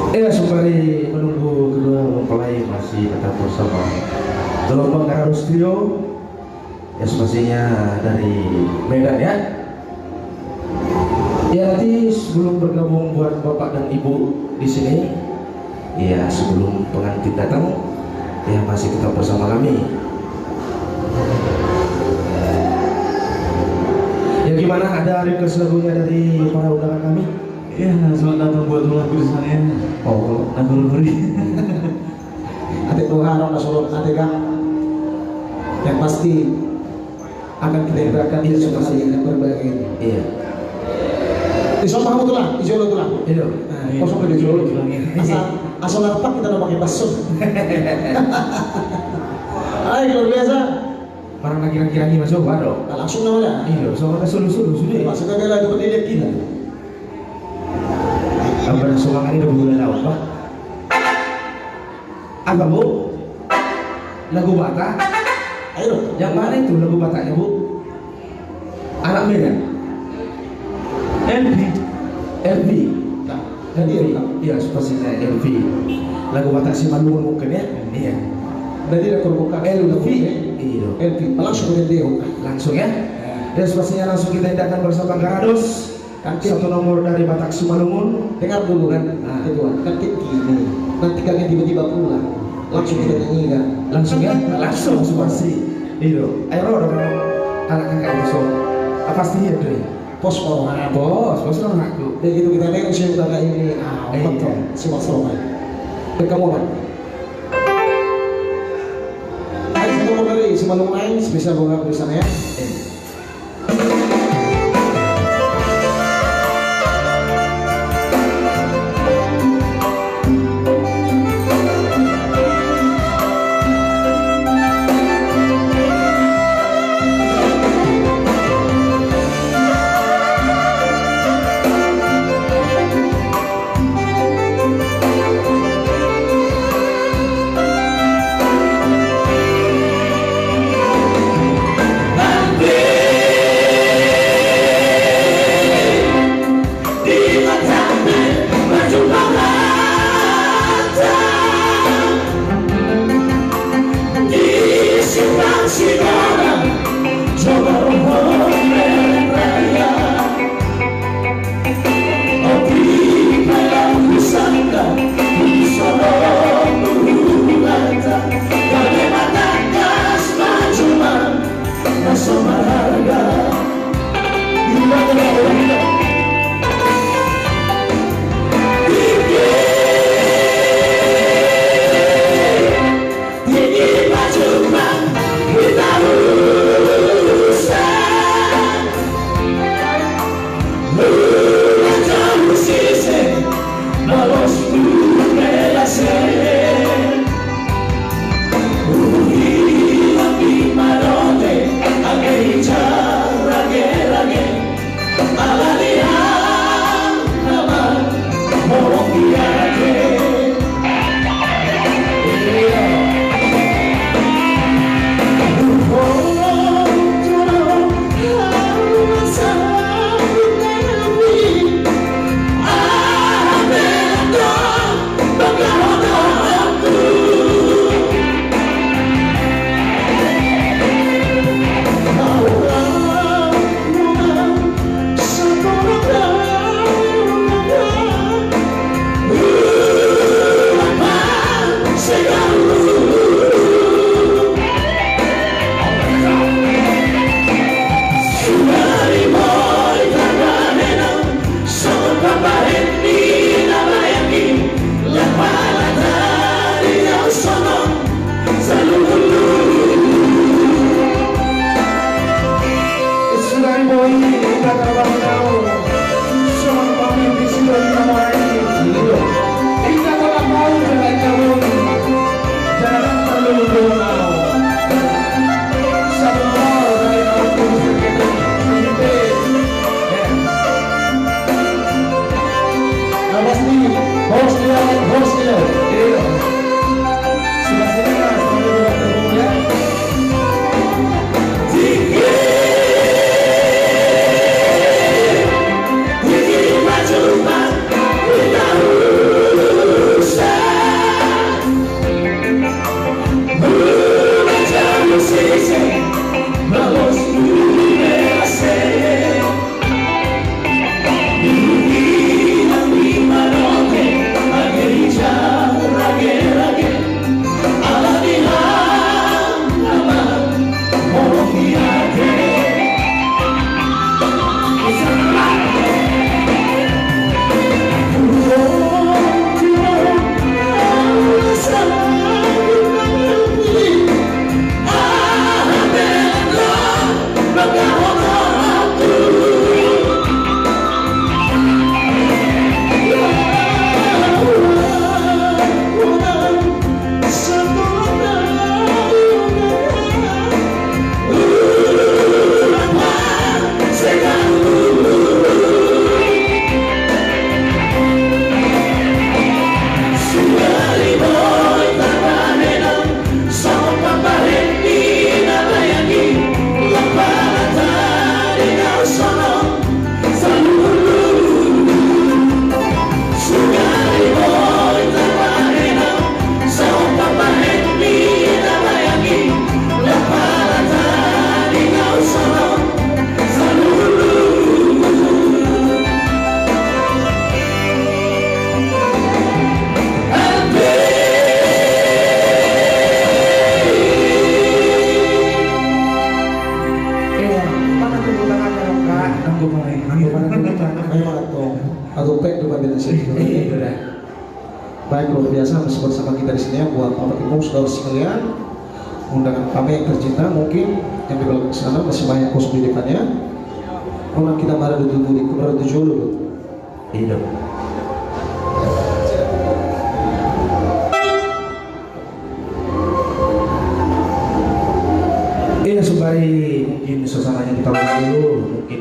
Sembari menunggu kedua mempelai masih tetap bersama gelombang Garus Trio, ya pastinya dari Medan ya. Ya nanti sebelum bergabung buat bapak dan ibu di sini, ya sebelum pengantin datang, ya masih tetap bersama kami. Ya gimana, ada request lagunya dari para undangan kami? Ya, selamat datang buat lagu di sana ya. Oh, lagu Luri. Adik Tuhan, Rasulullah, adik Kang, yang pasti akan kita ibaratkan di situasi yang berbagai. Iya. Isol kamu tuh lah, isol tuh lah. Iya. Kosong ke isol. Asal lapak kita udah pakai baso. Ay, luar biasa. Orang lagi masuk baru. Langsung namanya. Iya, soalnya sudah. Maksudnya bela itu pendidik kita. Apa soal ini udah bulan laut pak? Apa bu? Lagu Batak? Ayo. Yang mana itu lagu Bataknya bu? Anak Medan? LV. Nah, LV. jadi Iya, pastinya LV. Lagu Batak si Malungun mungkin ya? Iya. dari rekor buka LV. Iya. LV. Langsung ke dia. Langsung ya? Dan pastinya langsung kita tindakan bersama Garados. Satu nomor dari Batak Simalungun. Dengar dulu kan, itu kan gini. Nanti kalian tiba-tiba pulang, langsung kita nyanyi kan? Langsung ya? Langsung pasti. Itu. Ayo lo dong anak kakak itu so. Pasti ya tuh. Pos orang. Bos orang aku. Dan gitu kita nengok sih udah kayak ini. Betul. Simak selama. Dan kamu kan? Ayo satu nomor dari Simalungun lain, spesial buat aku di sana ya. Itu dah. Baik, luar biasa masih bersama kita di sini ya buat Bapak Ibu saudara sekalian. Undangan kami yang tercinta mungkin yang di belakang sana masih banyak kos di depannya. Kalau kita baru tujuh dulu. Hidup. Iya, supaya mungkin suasananya kita ulang dulu. Mungkin